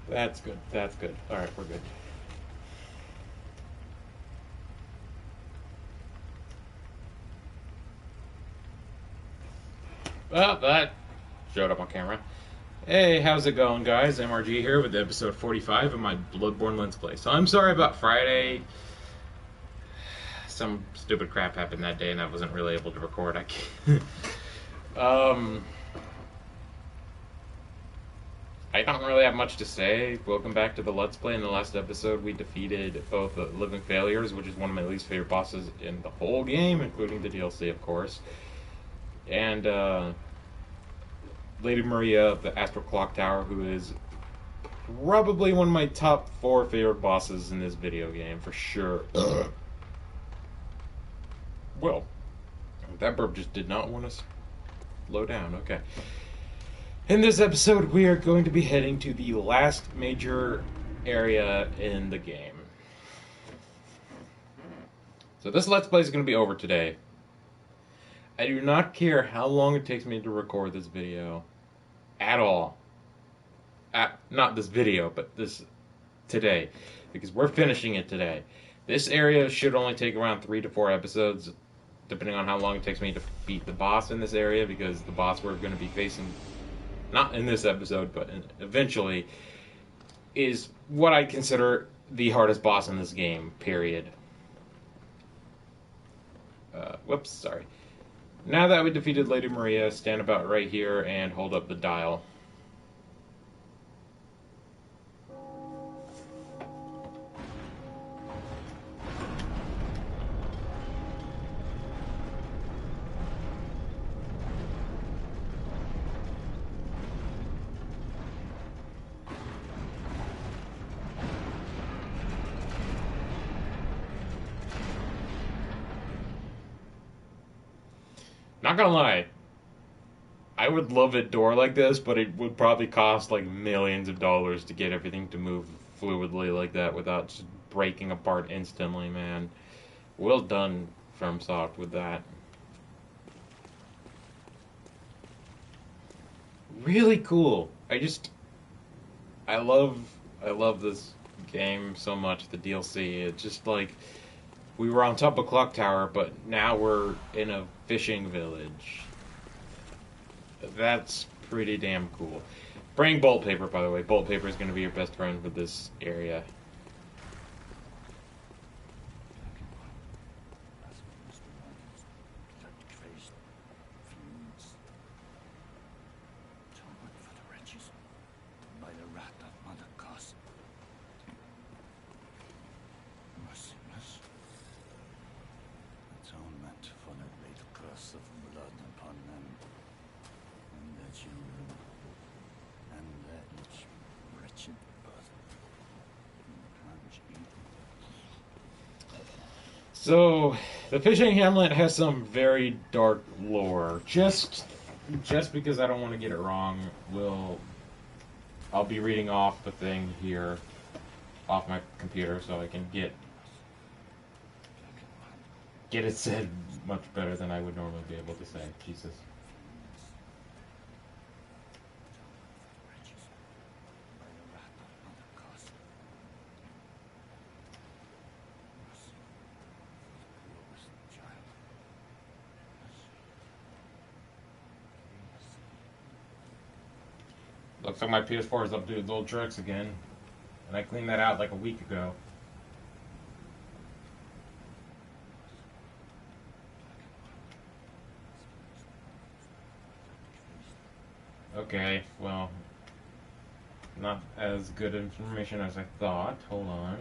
That's good. That's good. Alright, we're good. Well, that showed up on camera. Hey, how's it going, guys? MRG here with episode 45 of my Bloodborne Let's Play. So I'm sorry about Friday. Some stupid crap happened that day and I wasn't really able to record. um, I don't really have much to say. Welcome back to the Let's Play. In the last episode, we defeated both the Living Failures, which is one of my least favorite bosses in the whole game, including the DLC, of course. And, Lady Maria of the Astral Clock Tower, who is probably one of my top 4 favorite bosses in this video game, for sure. Well, that burp just did not want to slow down. Okay. In this episode, we are going to be heading to the last major area in the game. So this Let's Play is going to be over today. I do not care how long it takes me to record this video. At all. Not this video, but this today. Because we're finishing it today. This area should only take around 3 to 4 episodes, depending on how long it takes me to beat the boss in this area, because the boss we're going to be facing, not in this episode, but eventually, is what I consider the hardest boss in this game, period. Whoops, sorry. Now that we defeated Lady Maria, stand about right here and hold up the dial. Not gonna lie, I would love a door like this, but it would probably cost like millions of dollars to get everything to move fluidly like that without just breaking apart instantly, man. Well done, FromSoft, with that. Really cool. I love this game so much, the DLC. It's just like, we were on top of Clock Tower, but now we're in a fishing village. That's pretty damn cool. Bring Bolt Paper, by the way. Bolt Paper is going to be your best friend for this area. So, the fishing hamlet has some very dark lore. Just because I don't want to get it wrong, I'll be reading off the thing here off my computer so I can get it said much better than I would normally be able to say. Jesus. Looks like my PS4 is up to its old tricks again. And I cleaned that out like a week ago. Okay, well, not as good information as I thought. Hold on.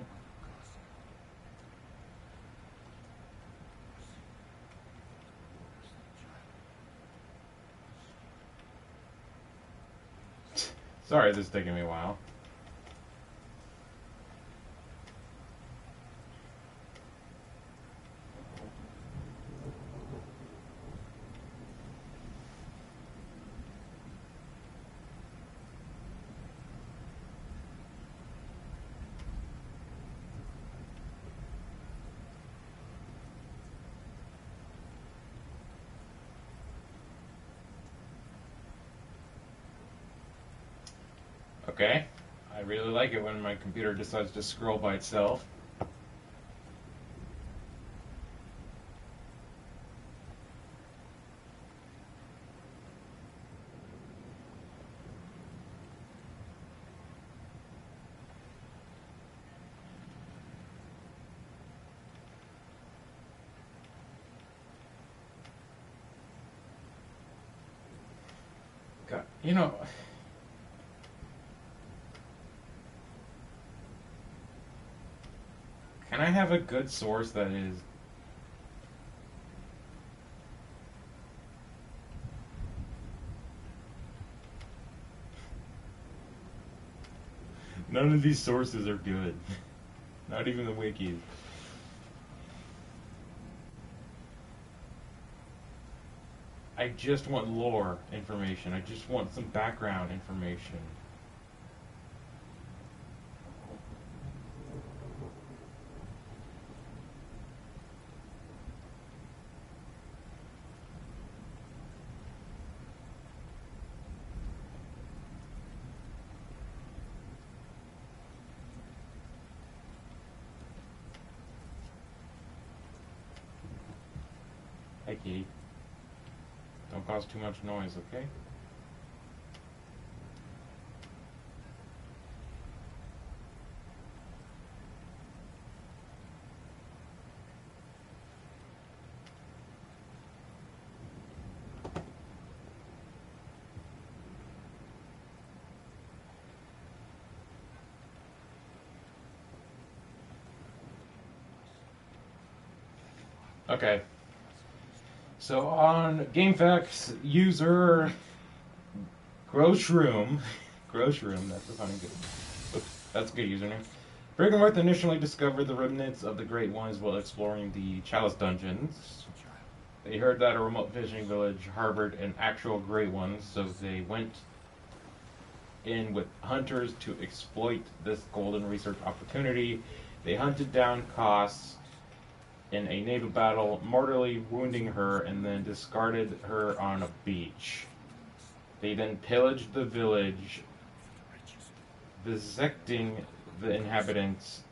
Sorry, this is taking me a while. Okay, I really like it when my computer decides to scroll by itself. God, you know, can I have a good source that is... None of these sources are good. Not even the wikis. I just want lore information. I just want some background information. Hey, kitty. Don't cause too much noise, okay? Okay. So on GameFAQs, user Groshroom, that's a funny good. That's a good username. Briggenworth initially discovered the remnants of the Great Ones while exploring the Chalice dungeons. They heard that a remote fishing village harbored an actual Great One, so they went in with hunters to exploit this golden research opportunity. They hunted down Koss in a naval battle, mortally wounding her, and then discarded her on a beach. They then pillaged the village, dissecting the inhabitants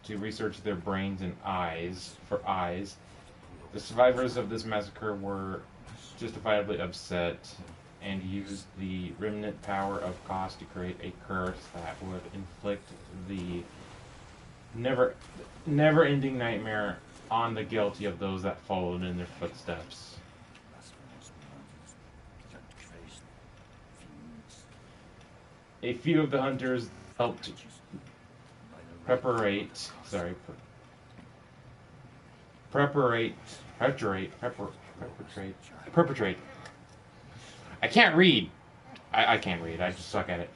to research their brains and eyes for eyes. The survivors of this massacre were justifiably upset and used the remnant power of Koss to create a curse that would inflict the never-ending nightmare on the guilty of those that followed in their footsteps. A few of the hunters helped perpetrate. I can't read. I can't read. I just suck at it.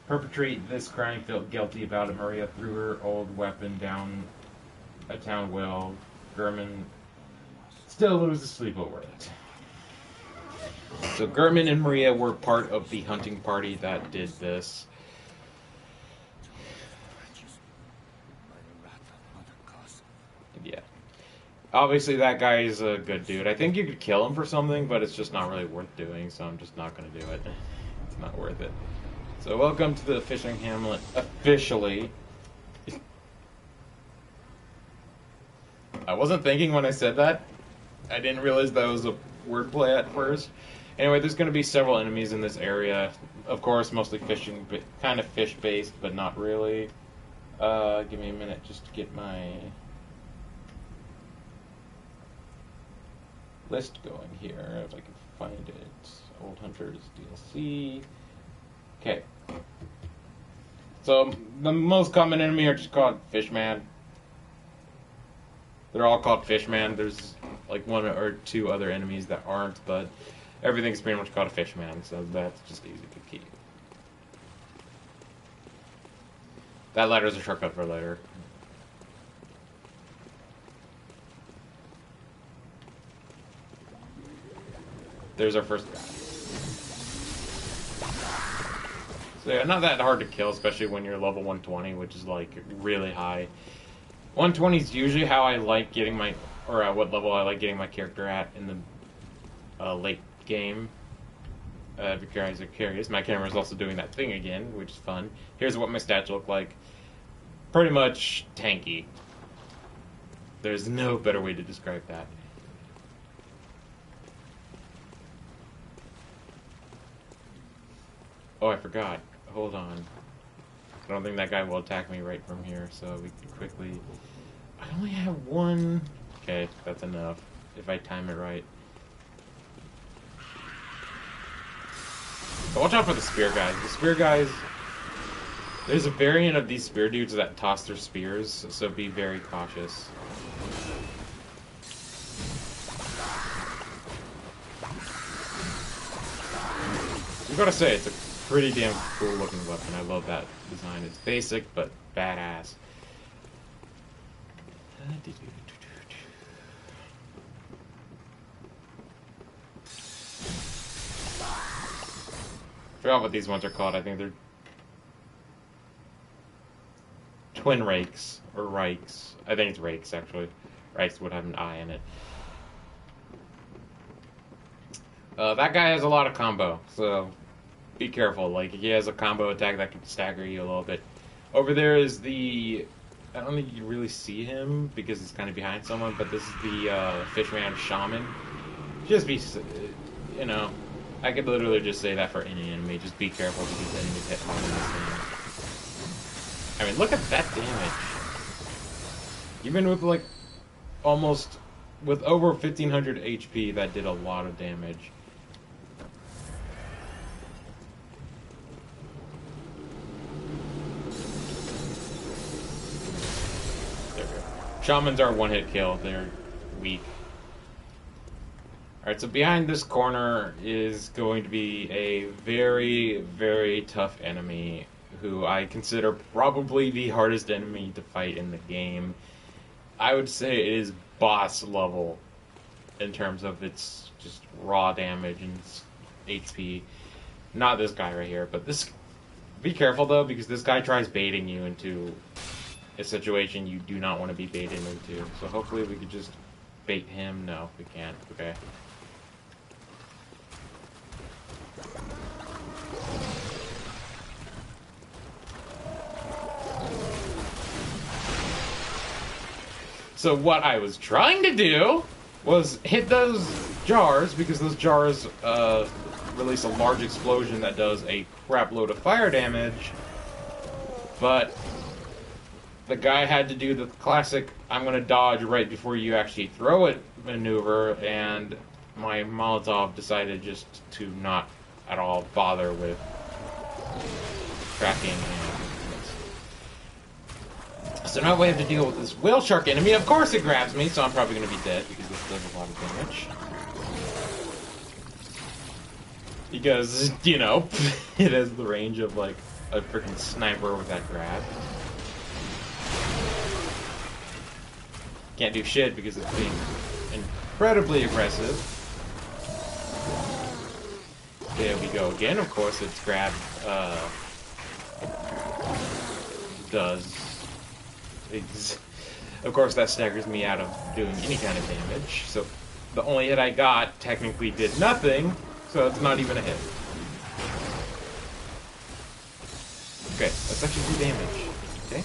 Perpetrate this crime, felt guilty about it. Maria threw her old weapon down a town well. Gurman still loses sleep over it. So Gurman and Maria were part of the hunting party that did this. Yeah. Obviously that guy is a good dude. I think you could kill him for something, but it's just not really worth doing, so I'm just not going to do it. It's not worth it. So welcome to the fishing hamlet, officially. I wasn't thinking when I said that. I didn't realize that was a wordplay at first. Anyway, there's going to be several enemies in this area. Of course, mostly fishing, but kind of fish-based, but not really. Give me a minute just to get my list going here, if I can find it. Old Hunters DLC. Okay. So, the most common enemy are just called Fishman. They're all called Fishman. There's like one or two other enemies that aren't, but everything's pretty much called a Fishman, so that's just easy to keep. That letter's a shortcut for later. There's our first guy. So yeah, not that hard to kill, especially when you're level 120, which is like really high. 120 is usually how I like getting my, or what level I like getting my character at in the late game. If you guys are curious, my camera's also doing that thing again, which is fun. Here's what my stats look like. Pretty much tanky. There's no better way to describe that. Oh, I forgot. Hold on. I don't think that guy will attack me right from here, so we can quickly... I only have one... Okay, that's enough, if I time it right. So watch out for the spear guys. The spear guys... There's a variant of these spear dudes that toss their spears, so be very cautious. I gotta say, it's a pretty damn cool looking weapon. I love that design. It's basic, but badass. I forgot what these ones are called. I think they're twin rakes, or rikes. I think it's rakes, actually. Rikes would have an I in it. That guy has a lot of combo, so be careful. Like, he has a combo attack that can stagger you a little bit. Over there is the... I don't think you can really see him because he's kind of behind someone, but this is the Fishman Shaman. Just be... You know, I could literally just say that for any enemy. Just be careful because enemies hit hard in this thing. I mean, look at that damage. Even with, like, almost... With over 1500 HP, that did a lot of damage. Shamans are one-hit kill. They're weak. Alright, so behind this corner is going to be a very, very tough enemy who I consider probably the hardest enemy to fight in the game. I would say it is boss level in terms of its just raw damage and HP. Not this guy right here, but this... Be careful, though, because this guy tries baiting you into a situation you do not want to be baited into. So hopefully we could just bait him. No, we can't. Okay. So what I was trying to do was hit those jars, because those jars release a large explosion that does a crap load of fire damage, but the guy had to do the classic I'm gonna dodge right before you actually throw it maneuver, and my Molotov decided just to not at all bother with tracking him. So now we have to deal with this whale shark enemy. Of course it grabs me, so I'm probably going to be dead because this does a lot of damage. Because, you know, it has the range of, like, a freaking sniper with that grab. Can't do shit because it's being incredibly aggressive. There we go again. Of course, its grab does... Of course, that staggers me out of doing any kind of damage. So the only hit I got technically did nothing, so it's not even a hit. Okay, that's actually 2 damage. Okay.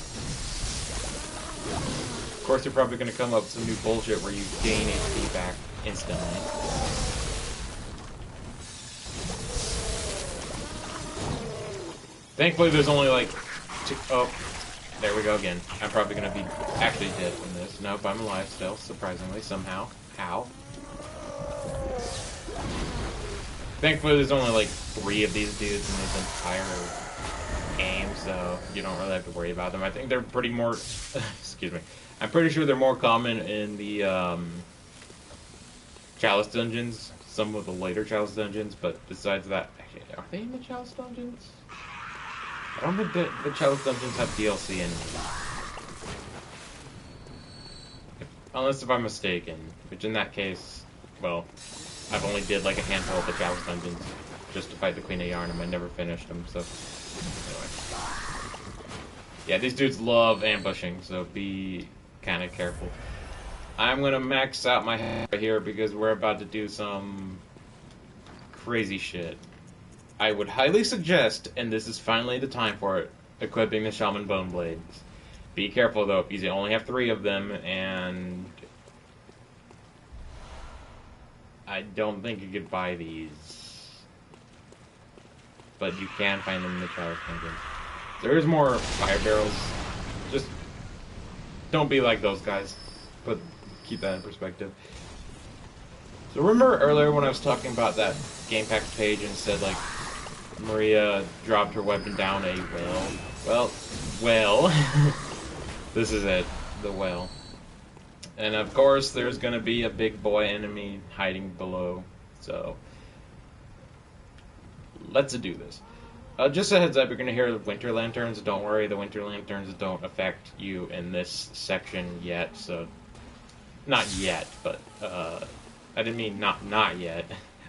Of course, you're probably going to come up with some new bullshit where you gain HP back instantly. Thankfully, there's only like 2... Oh. There we go again. I'm probably going to be actually dead from this. Nope, I'm alive still, surprisingly, somehow. How? Thankfully, there's only like 3 of these dudes in this entire game, so you don't really have to worry about them. I think they're pretty more... excuse me. I'm pretty sure they're more common in the Chalice dungeons, some of the later Chalice dungeons, but besides that... Actually, are they in the Chalice dungeons? I don't think that the Chalice dungeons have DLC in them. Unless if I'm mistaken. Which in that case, well, I've only did like a handful of the Chalice dungeons just to fight the Queen of Yarnum. I never finished them, so... Anyway. Yeah, these dudes love ambushing, so be kind of careful. I'm gonna max out my head right here because we're about to do some crazy shit. I would highly suggest, and this is finally the time for it, equipping the Shaman Bone Blades. Be careful though, because you only have 3 of them, and I don't think you could buy these. But you can find them in the Chalice Dungeon. There is more fire barrels. Just don't be like those guys. But keep that in perspective. So remember earlier when I was talking about that game pack page and said like Maria dropped her weapon down a well. This is it, the well. And of course there's gonna be a big boy enemy hiding below. So let's do this. Just a heads up, you're gonna hear the winter lanterns. Don't worry, the winter lanterns don't affect you in this section yet. So not yet, but I didn't mean not yet.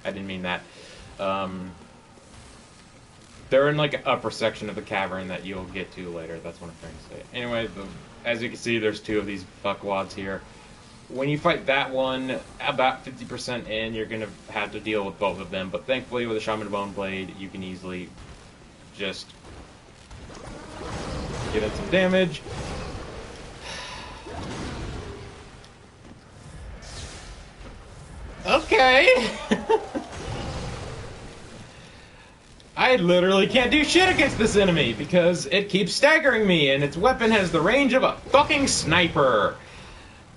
I didn't mean that. They're in like an upper section of the cavern that you'll get to later. That's what I'm trying to say. Anyway, as you can see, there's 2 of these fuckwads here. When you fight that one, about 50% in, you're gonna have to deal with both of them. But thankfully, with a Shaman Bone Blade, you can easily just get in some damage. Okay. I literally can't do shit against this enemy because it keeps staggering me and its weapon has the range of a fucking sniper.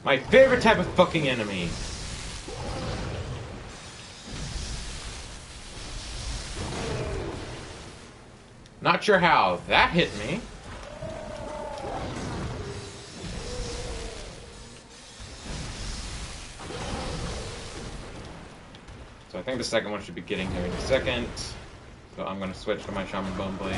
My favorite type of fucking enemy. Not sure how that hit me. So I think the second one should be getting here in a second. So I'm going to switch to my Shaman Bone Blade.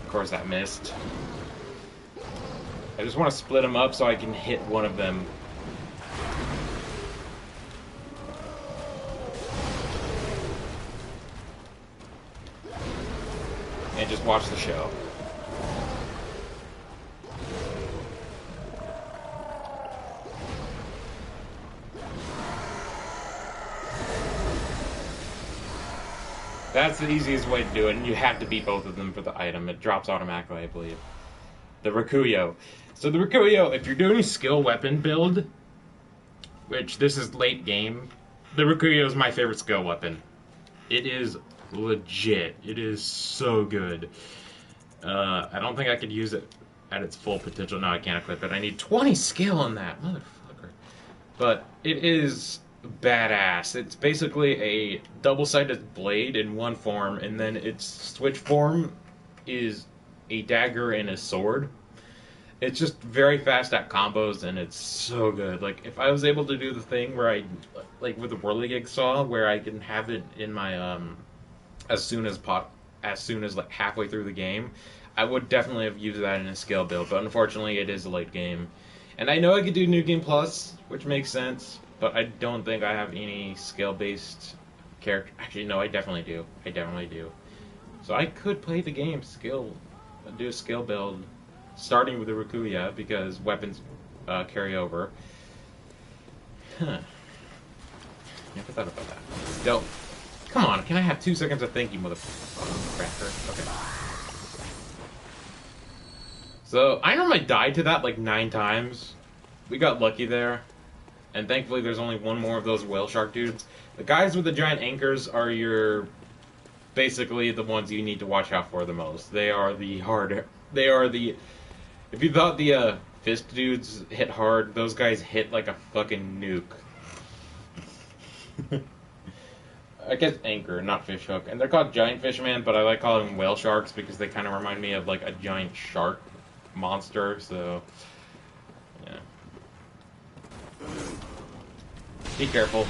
Of course that missed. I just want to split them up so I can hit one of them. And just watch the show. That's the easiest way to do it, and you have to beat both of them for the item. It drops automatically, I believe. The Rikuyo. So the Rikuyo, if you're doing a skill weapon build, which this is late game, the Rikuyo is my favorite skill weapon. It is legit. It is so good. I don't think I could use it at its full potential. No, I can't equip it. I need 20 skill on that, motherfucker. But it is badass. It's basically a double-sided blade in one form, and then its switch form is a dagger and a sword. It's just very fast at combos, and it's so good. Like, if I was able to do the thing where I, like with the Whirligig Saw, where I can have it in my, as soon as like halfway through the game, I would definitely have used that in a skill build, but unfortunately it is a late game. And I know I could do New Game Plus, which makes sense, but I don't think I have any skill-based character. Actually, no, I definitely do. I definitely do. So I could play the game do a skill build, starting with the Rikuya, because weapons carry over. Huh. Never thought about that. Don't. Come on, can I have 2 seconds of thinking, motherfucker? Okay. So, I know I died to that like 9 times. We got lucky there. And thankfully there's only one more of those whale shark dudes. The guys with the giant anchors are basically the ones you need to watch out for the most. They are the if you thought the fist dudes hit hard, those guys hit like a fucking nuke. I guess anchor, not fish hook. And they're called giant fishermen, but I like calling them whale sharks because they kind of remind me of like a giant shark monster, so yeah. Be careful.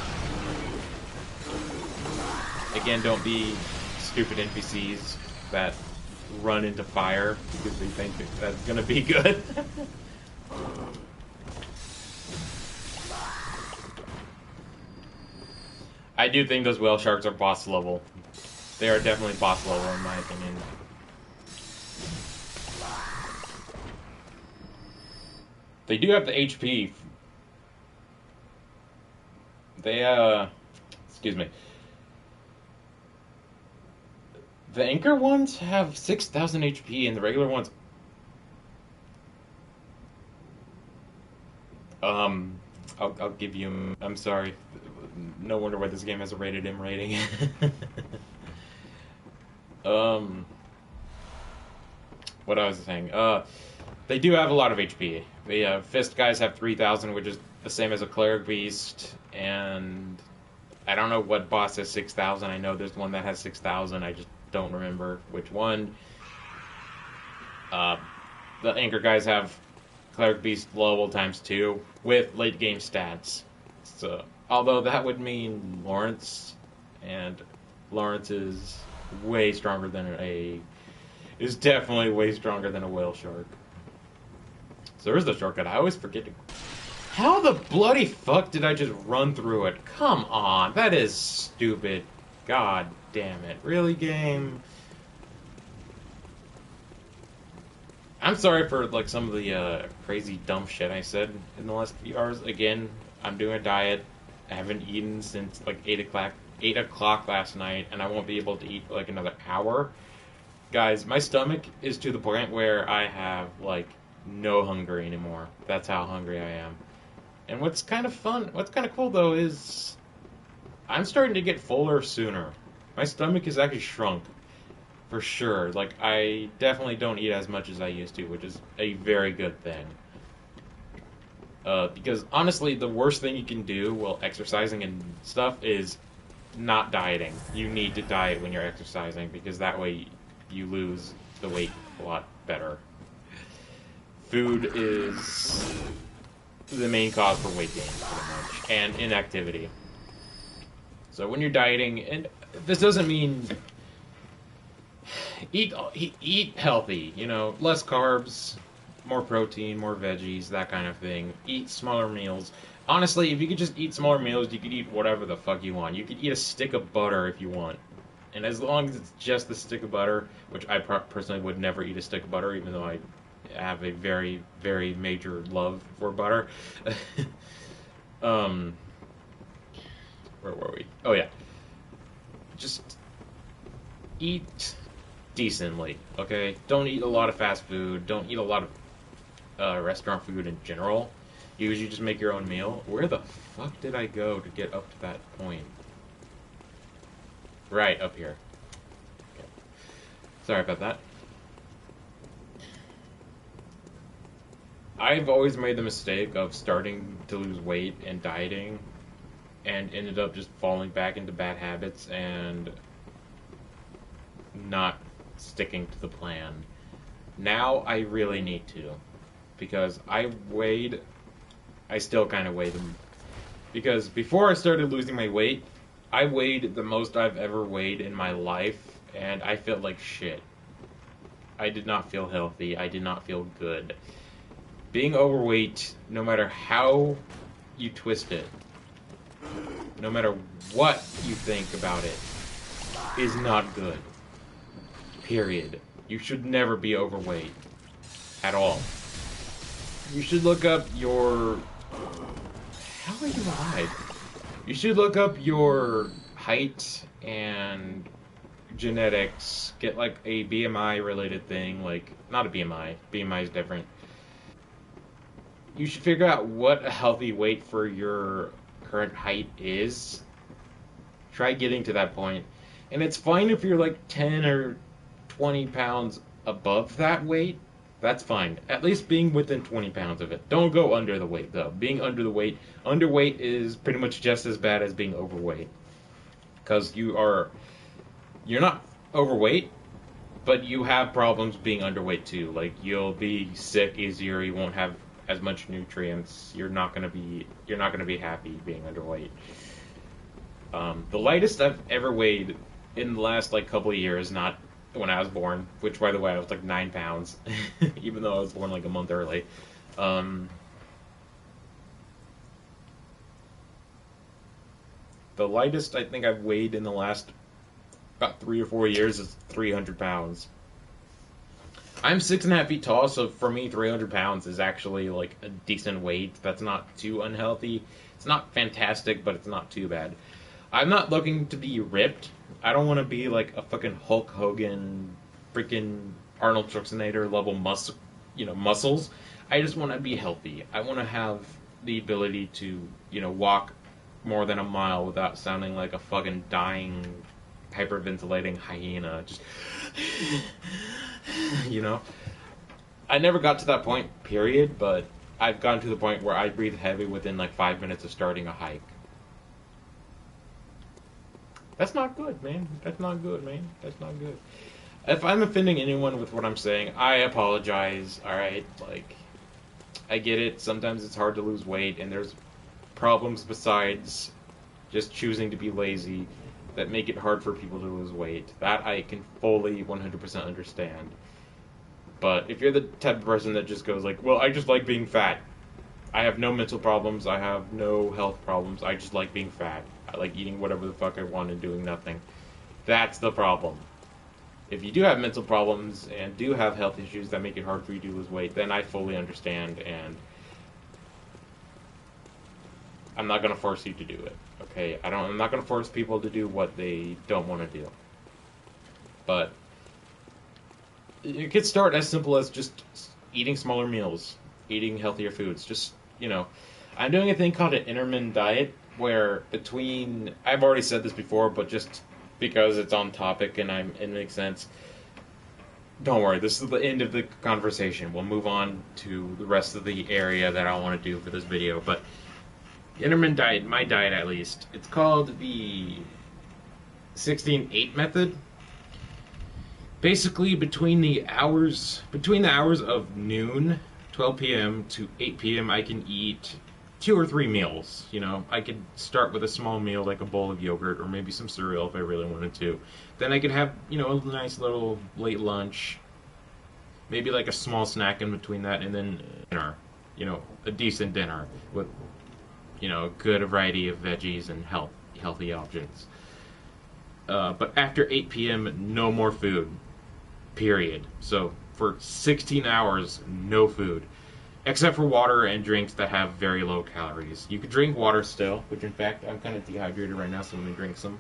Again, don't be stupid NPCs that run into fire because they think that's gonna be good. I do think those whale sharks are boss level. They are definitely boss level in my opinion. They do have the HP. They, excuse me. The anchor ones have 6,000 HP, and the regular ones, I'll give you. I'm sorry. No wonder why this game has a rated M rating. um, what I was saying. They do have a lot of HP. The fist guys have 3,000, which is the same as a cleric beast, and I don't know what boss has 6,000. I know there's one that has 6,000. I just don't remember which one. Uh, the anchor guys have cleric beast level times 2 with late game stats. So, although that would mean Lawrence, and Lawrence is way stronger than is definitely way stronger than a whale shark. So there's the shortcut. I always forget to. How the bloody fuck did I just run through it? Come on, that is stupid. God damn it. Really, game? I'm sorry for like some of the crazy dumb shit I said in the last few hours. Again, I'm doing a diet. I haven't eaten since like 8 o'clock last night, and I won't be able to eat for like another hour. Guys, my stomach is to the point where I have like no hunger anymore. That's how hungry I am. And what's kind of cool though is I'm starting to get fuller sooner. My stomach has actually shrunk. For sure. Like, I definitely don't eat as much as I used to, which is a very good thing. Because, honestly, the worst thing you can do while exercising and stuff is not dieting. You need to diet when you're exercising, because that way you lose the weight a lot better. Food is the main cause for weight gain, pretty much, and inactivity. So when you're dieting, and this doesn't mean eat healthy, you know, less carbs, more protein, more veggies, that kind of thing. Eat smaller meals. Honestly, if you could just eat smaller meals, you could eat whatever the fuck you want. You could eat a stick of butter if you want. And as long as it's just the stick of butter, which I personally would never eat a stick of butter, even though I have a very, very major love for butter. Where were we? Oh, yeah. Just eat decently, okay? Don't eat a lot of fast food. Don't eat a lot of restaurant food in general. Usually just make your own meal. Where the fuck did I go to get up to that point? Right, up here. Okay. Sorry about that. I've always made the mistake of starting to lose weight and dieting and ended up just falling back into bad habits and not sticking to the plan. Now I really need to, because I still kind of weighed them. Because before I started losing my weight, I weighed the most I've ever weighed in my life, and I felt like shit. I did not feel healthy. I did not feel good. Being overweight, no matter how you twist it, no matter what you think about it, is not good. Period. You should never be overweight. At all. You should look up your... How are you alive? You should look up your height and genetics. Get like a BMI related thing. Like, not a BMI. BMI is different. You should figure out what a healthy weight for your current height is. Try getting to that point. And it's fine if you're like 10 or 20 pounds above that weight. That's fine. At least being within 20 pounds of it. Don't go under the weight, though. Being underweight is pretty much just as bad as being overweight. Because you're not overweight, but you have problems being underweight too. Like, you'll be sick easier, you won't have as much nutrients, you're not gonna be happy being underweight. The lightest I've ever weighed in the last like couple of years, not when I was born, which by the way I was like 9 pounds, even though I was born like a month early. The lightest I think I've weighed in the last about 3 or 4 years is 300 pounds. I'm 6.5 feet tall, so for me, 300 pounds is actually like a decent weight. That's not too unhealthy. It's not fantastic, but it's not too bad. I'm not looking to be ripped. I don't want to be like a fucking Hulk Hogan, freaking Arnold Schwarzenegger level muscles. I just want to be healthy. I want to have the ability to, walk more than a mile without sounding like a fucking dying, hyperventilating hyena. Just, you know. I never got to that point, period, but I've gotten to the point where I breathe heavy within like 5 minutes of starting a hike. That's not good, man. That's not good, man. That's not good. If I'm offending anyone with what I'm saying, I apologize, alright? Like, I get it. Sometimes it's hard to lose weight, and there's problems besides just choosing to be lazy that make it hard for people to lose weight. That I can fully 100% understand. But if you're the type of person that just goes like, well, I just like being fat. I have no mental problems. I have no health problems. I just like being fat. I like eating whatever the fuck I want and doing nothing. That's the problem. If you do have mental problems and do have health issues that make it hard for you to lose weight, then I fully understand, and I'm not going to force you to do it. Okay? I'm not going to force people to do what they don't want to do. But it could start as simple as just eating smaller meals, eating healthier foods. Just, I'm doing a thing called an intermittent diet where I've already said this before, but just because it's on topic and it makes sense, don't worry, this is the end of the conversation. We'll move on to the rest of the area that I want to do for this video. But intermittent diet, my diet at least, it's called the 16-8 method. Basically, between the hours of noon, 12 p.m. to 8 p.m., I can eat 2 or 3 meals. I could start with a small meal like a bowl of yogurt or maybe some cereal if I really wanted to. Then I could have, a nice little late lunch, maybe like a small snack in between that, and then dinner. A decent dinner with, a good variety of veggies and healthy options. But after 8 p.m., no more food. Period. So for 16 hours, no food. Except for water and drinks that have very low calories. You could drink water still, which in fact, I'm kind of dehydrated right now, so let me drink some.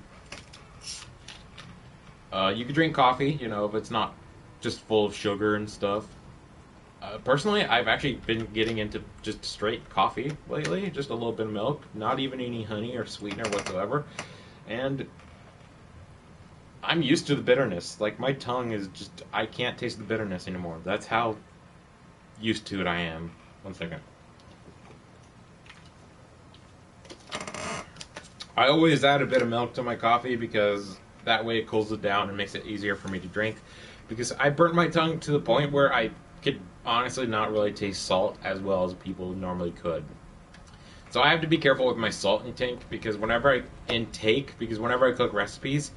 You could drink coffee, if it's not just full of sugar and stuff. Personally, I've actually been getting into just straight coffee lately. Just a little bit of milk, not even any honey or sweetener whatsoever. And I'm used to the bitterness. Like, my tongue is just, I can't taste the bitterness anymore. That's how used to it I am. 1 second. I always add a bit of milk to my coffee because that way it cools it down and makes it easier for me to drink. Because I burnt my tongue to the point where I could honestly not really taste salt as well as people normally could. So I have to be careful with my salt intake because whenever I cook recipes,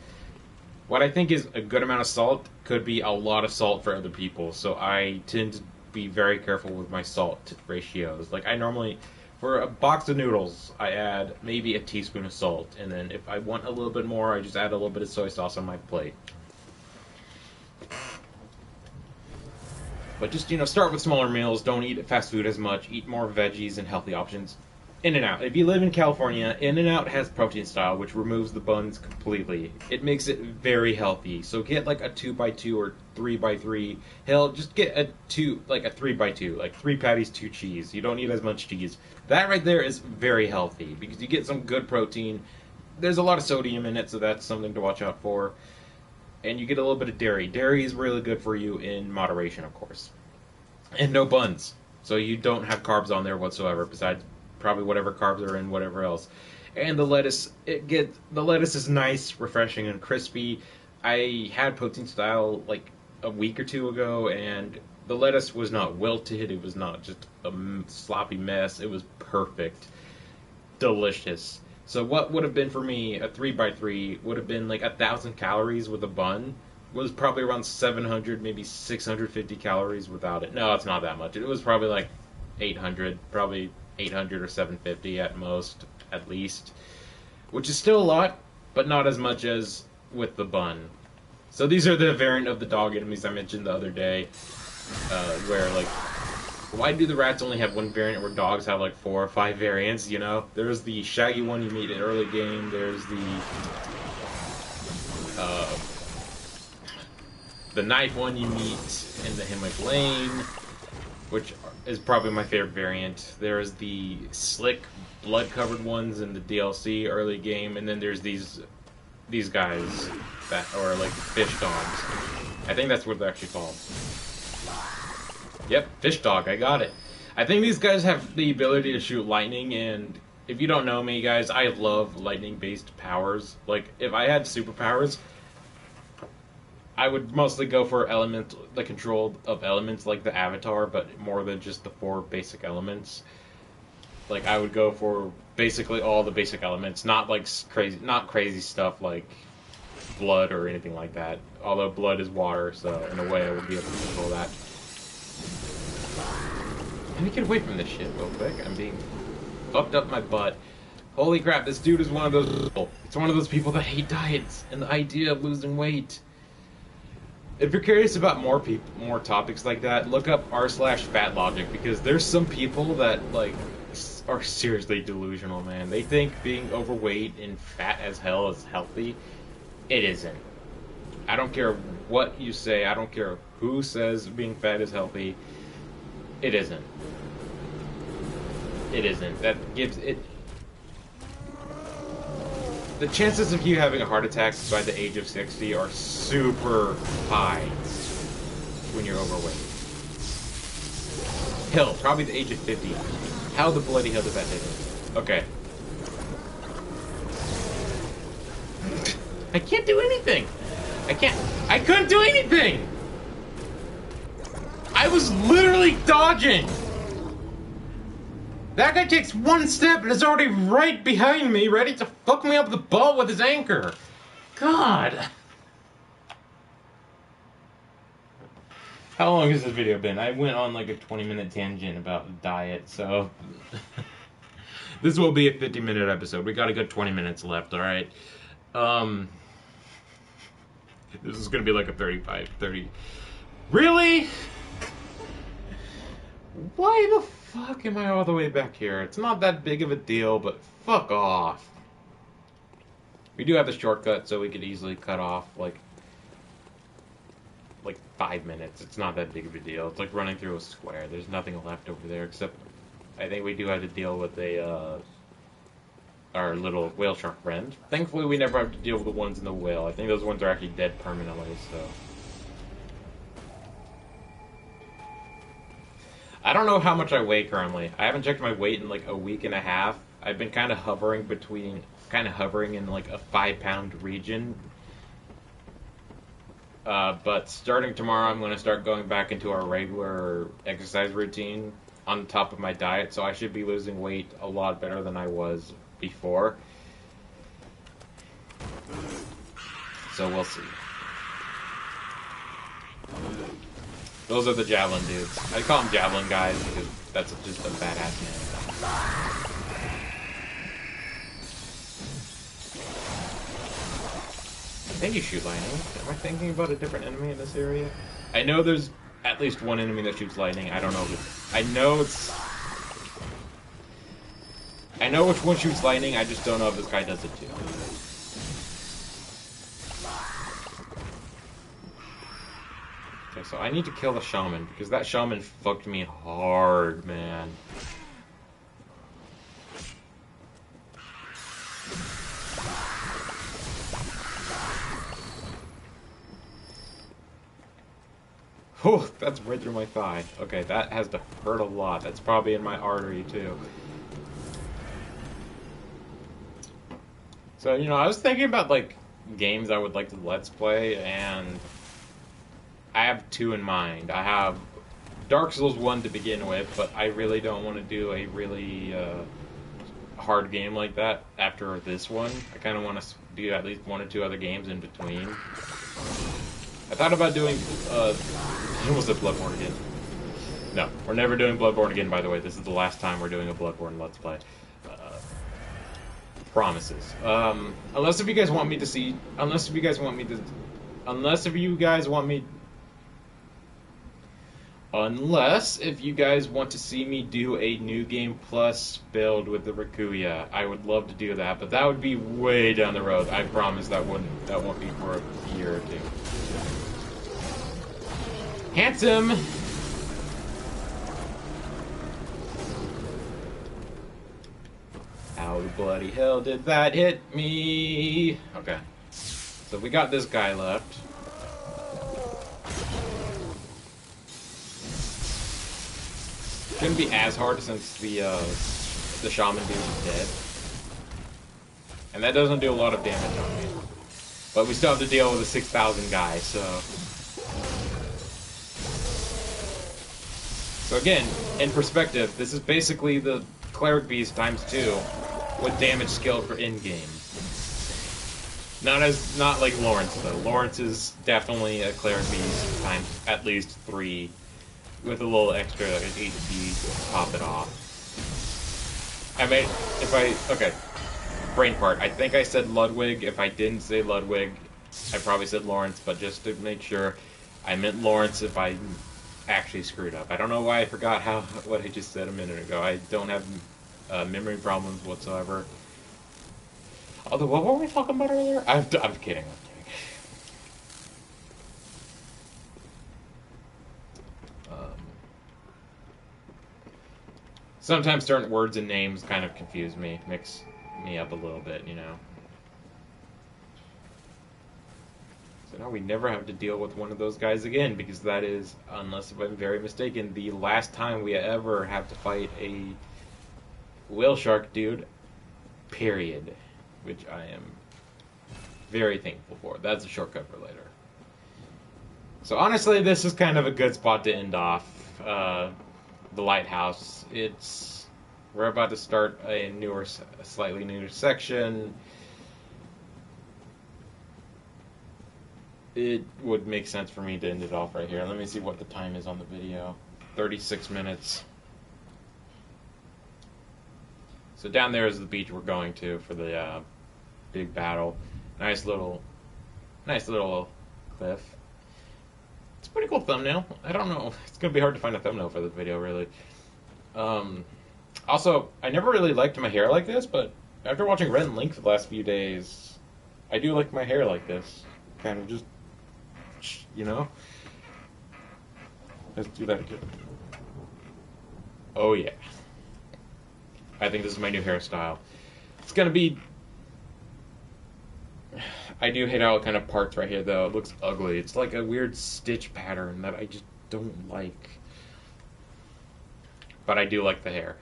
what I think is a good amount of salt could be a lot of salt for other people. So I tend to be very careful with my salt ratios. Like, I normally, for a box of noodles, I add maybe a teaspoon of salt. And then if I want a little bit more, I just add a little bit of soy sauce on my plate. But just, start with smaller meals. Don't eat fast food as much. Eat more veggies and healthy options. In-N-Out. If you live in California, In-N-Out has protein style, which removes the buns completely. It makes it very healthy. So get like a 2x2 or 3x3. Hell, just get a 3x2, like 3 patties, 2 cheese. You don't need as much cheese. That right there is very healthy because you get some good protein. There's a lot of sodium in it, so that's something to watch out for. And you get a little bit of dairy. Dairy is really good for you in moderation, of course. And no buns. So you don't have carbs on there whatsoever, besides probably whatever carbs are in whatever else. And the lettuce is nice, refreshing, and crispy. I had protein style like a week or two ago, and the lettuce was not wilted. It was not just a sloppy mess. It was perfect. Delicious. So what would have been for me a 3x3 would have been like 1,000 calories with a bun. Was probably around 700, maybe 650 calories without it. No, it's not that much. It was probably like 800, probably 800 or 750 at most, at least. Which is still a lot, but not as much as with the bun. So these are the variant of the dog enemies I mentioned the other day, where, like, why do the rats only have one variant where dogs have, like, 4 or 5 variants, you know? There's the shaggy one you meet in early game, there's the knife one you meet in the Hemwick Lane, which is probably my favorite variant. There's the slick, blood-covered ones in the DLC early game, and then there's these guys that are like fish dogs. I think that's what they're actually called. Yep, fish dog, I got it. I think these guys have the ability to shoot lightning, and if you don't know me, guys, I love lightning-based powers. Like, if I had superpowers, I would mostly go for the control of elements like the Avatar, but more than just the 4 basic elements. Like, I would go for basically all the basic elements, not like crazy stuff like blood or anything like that. Although blood is water, so in a way I would be able to control that. Let me get away from this shit real quick. I'm being fucked up my butt. Holy crap, this dude is one of those people. It's one of those people that hate diets and the idea of losing weight. If you're curious about more topics like that, look up r/fatlogic, because there's some people that, like, are seriously delusional, man. They think being overweight and fat as hell is healthy. It isn't. I don't care what you say. I don't care who says being fat is healthy. It isn't. It isn't. That gives it... The chances of you having a heart attack by the age of 60 are super high when you're overweight. Hell, probably the age of 50. How the bloody hell does that hit it? Okay. I can't do anything! I couldn't do anything! I was literally dodging! That guy takes one step and is already right behind me, ready to fuck me up the ball with his anchor. God. How long has this video been? I went on like a 20-minute tangent about diet, so... This will be a 50-minute episode. We got a good 20 minutes left, alright? This is gonna be like a 30... Really? Why the fuck am I all the way back here? It's not that big of a deal, but fuck off. We do have the shortcut, so we could easily cut off, like 5 minutes. It's not that big of a deal. It's like running through a square. There's nothing left over there, except I think we do have to deal with our little whale shark friend. Thankfully, we never have to deal with the ones in the whale. I think those ones are actually dead permanently, so... I don't know how much I weigh currently. I haven't checked my weight in like a week and a half. I've been kind of hovering in like a 5-pound region. But starting tomorrow, I'm going to start going back into our regular exercise routine on top of my diet, so I should be losing weight a lot better than I was before. So we'll see. Those are the javelin dudes. I call them javelin guys because that's just a badass name. I think you shoot lightning. Am I thinking about a different enemy in this area? I know there's at least one enemy that shoots lightning. I don't know if I know which one shoots lightning. I just don't know if this guy does it too. Okay, so I need to kill the shaman, because that shaman fucked me hard, man. Oh, that's right through my thigh. Okay, that has to hurt a lot. That's probably in my artery, too. So, you know, I was thinking about, like, games I would like to Let's Play, and I have 2 in mind. I have Dark Souls 1 to begin with, but I really don't want to do a really hard game like that after this one. I kind of want to do at least 1 or 2 other games in between. I thought about doing, was it Bloodborne again? No, we're never doing Bloodborne again, by the way. This is the last time we're doing a Bloodborne Let's Play. promises. Unless if you guys want me to see, unless if you guys want me to, unless if you guys want me, unless if you guys want to see me do a New Game Plus build with the Rakuya, I would love to do that, but that would be way down the road. I promise that won't be for a year or two. Handsome! How the bloody hell did that hit me? Okay. So we got this guy left. Shouldn't be as hard since the shaman dude is dead. And that doesn't do a lot of damage on me. But we still have to deal with a 6,000 guy, so... So again, in perspective, this is basically the Cleric Beast times 2 with damage skill for in-game. Not like Lawrence though. Lawrence is definitely a Cleric Beast times at least 3 with a little extra HP to top it off. Okay. Brain part. I think I said Ludwig. If I didn't say Ludwig, I probably said Lawrence, but just to make sure, I meant Lawrence if I actually screwed up. I don't know why I forgot what I just said a minute ago. I don't have memory problems whatsoever. Although, what were we talking about earlier? I'm kidding. Sometimes certain words and names kind of confuse me, mix me up a little bit, you know. So now we never have to deal with one of those guys again, because that is, unless if I'm very mistaken, the last time we ever have to fight a whale shark dude, period. Which I am very thankful for. That's a shortcut for later. So honestly, this is kind of a good spot to end off the lighthouse. We're about to start a slightly newer section. It would make sense for me to end it off right here. Let me see what the time is on the video. 36 minutes. So down there is the beach we're going to for the big battle. Nice little cliff. It's a pretty cool thumbnail. I don't know. It's going to be hard to find a thumbnail for this video, really. Also, I never really liked my hair like this, but after watching Red and Link for the last few days, I do like my hair like this. Kind of just, you know? Let's do that again. Oh, yeah. I think this is my new hairstyle. It's going to be... I do hate how it kind of parts right here, though. It looks ugly. It's like a weird stitch pattern that I just don't like. But I do like the hair.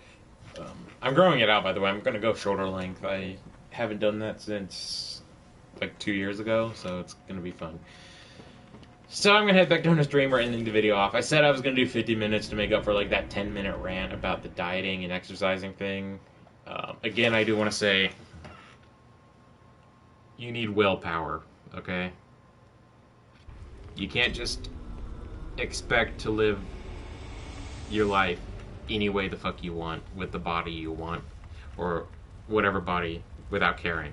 I'm growing it out, by the way. I'm going to go shoulder length. I haven't done that since like 2 years ago, so it's going to be fun. So I'm going to head back down to stream or ending the video off. I said I was going to do 50 minutes to make up for like that 10-minute rant about the dieting and exercising thing. Again, I do want to say you need willpower, okay? You can't just expect to live your life any way the fuck you want, with the body you want, or whatever body, without caring.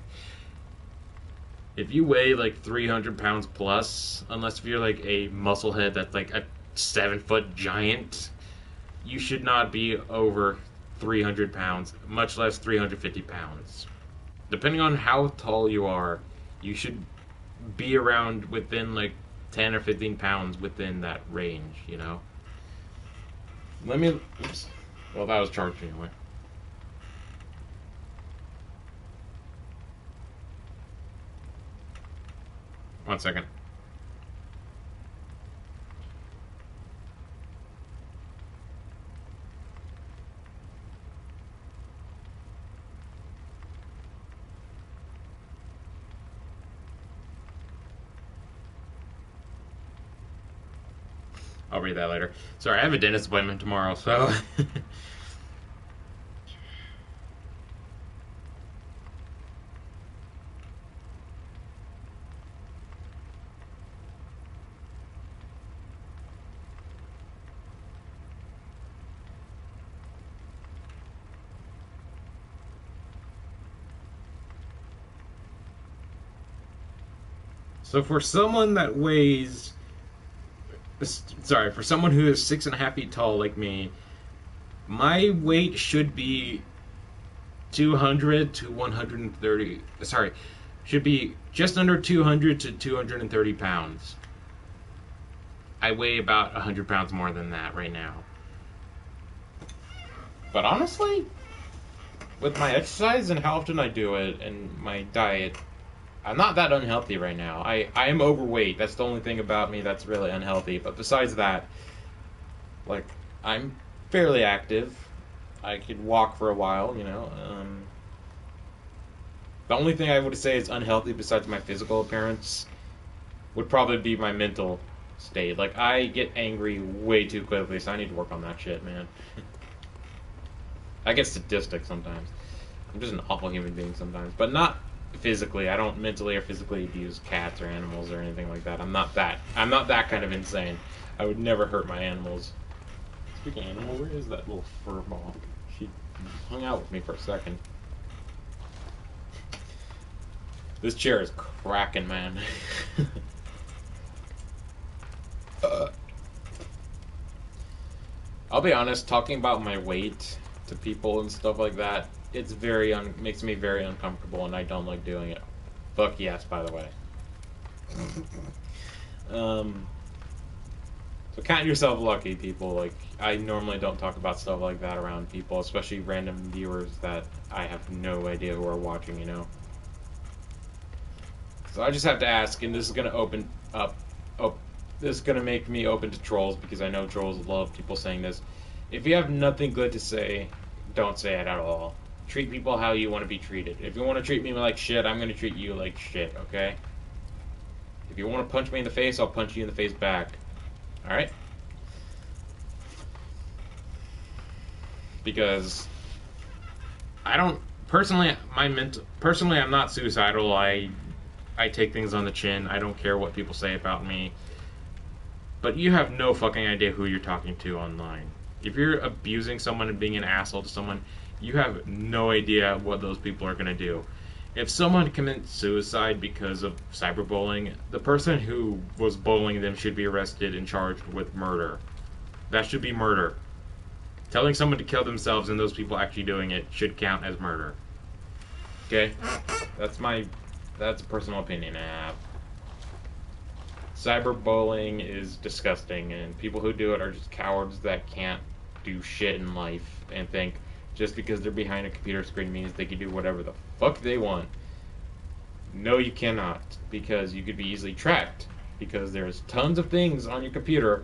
If you weigh like 300 pounds plus, unless if you're like a musclehead that's like a 7-foot giant, you should not be over 300 pounds, much less 350 pounds. Depending on how tall you are, you should be around within like 10 or 15 pounds within that range, you know? Oops. Well, that was charged anyway. One second. I'll read that later. Sorry, I have a dentist appointment tomorrow, so... So for someone that weighs, sorry, for someone who is 6.5 feet tall like me, my weight should be 200 to 130. Sorry, should be just under 200 to 230 pounds. I weigh about 100 pounds more than that right now. But honestly, with my exercise and how often I do it and my diet, I'm not that unhealthy right now. I am overweight. That's the only thing about me that's really unhealthy. But besides that, like, I'm fairly active. I could walk for a while, you know. The only thing I would say is unhealthy besides my physical appearance would probably be my mental state. Like, I get angry way too quickly, so I need to work on that shit, man. I get sadistic sometimes. I'm just an awful human being sometimes. But not physically. I don't mentally or physically abuse cats or animals or anything like that. I'm not that kind of insane. I would never hurt my animals. Speaking of animal, where is that little fur ball? She hung out with me for a second. This chair is cracking, man. I'll be honest, talking about my weight to people and stuff like that, it's makes me very uncomfortable, and I don't like doing it. Fuck yes, by the way. So count yourself lucky, people. Like, I normally don't talk about stuff like that around people, especially random viewers that I have no idea who are watching, you know? So I just have to ask, and this is gonna open up, this is gonna make me open to trolls, because I know trolls love people saying this. If you have nothing good to say, don't say it at all. Treat people how you want to be treated. If you want to treat me like shit, I'm gonna treat you like shit, okay? If you want to punch me in the face, I'll punch you in the face back. Alright? Because I don't personally I'm not suicidal. I take things on the chin. I don't care what people say about me. But you have no fucking idea who you're talking to online. If you're abusing someone and being an asshole to someone, you have no idea what those people are going to do. If someone commits suicide because of cyberbullying, the person who was bullying them should be arrested and charged with murder. That should be murder. Telling someone to kill themselves and those people actually doing it should count as murder. Okay? That's a personal opinion I have. Cyberbullying is disgusting, and people who do it are just cowards that can't do shit in life and think just because they're behind a computer screen means they can do whatever the fuck they want. No, you cannot, because you could be easily tracked, because there's tons of things on your computer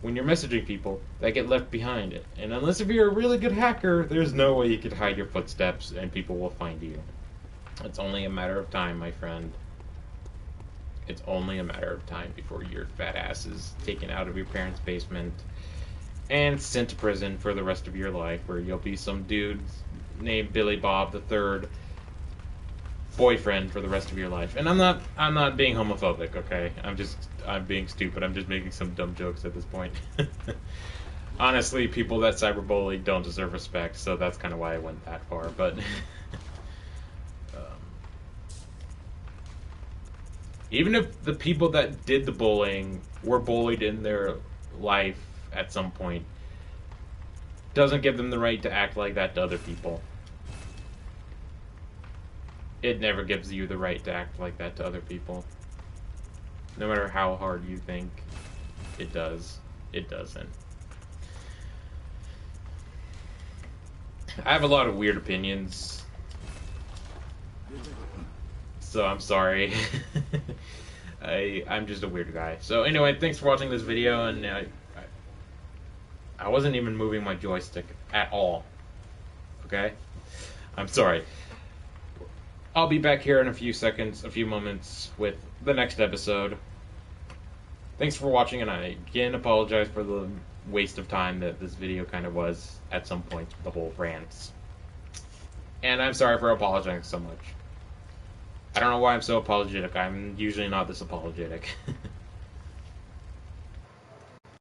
when you're messaging people that get left behind it. And unless if you're a really good hacker, there's no way you could hide your footsteps and people will find you. It's only a matter of time, my friend. It's only a matter of time before your fat ass is taken out of your parents' basement and sent to prison for the rest of your life, where you'll be some dude named Billy Bob the Third boyfriend for the rest of your life. And I'm not being homophobic, okay? I'm being stupid. I'm just making some dumb jokes at this point. Honestly, people that cyberbully don't deserve respect, so that's kind of why I went that far. But even if the people that did the bullying were bullied in their life at some point, doesn't give them the right to act like that to other people. It never gives you the right to act like that to other people. No matter how hard you think it does, it doesn't. I have a lot of weird opinions, so I'm sorry. I'm just a weird guy. So anyway, thanks for watching this video, and I wasn't even moving my joystick at all. Okay? I'm sorry. I'll be back here in a few moments with the next episode. Thanks for watching, and I again apologize for the waste of time that this video kind of was at some point, the whole rants. And I'm sorry for apologizing so much. I don't know why I'm so apologetic. I'm usually not this apologetic.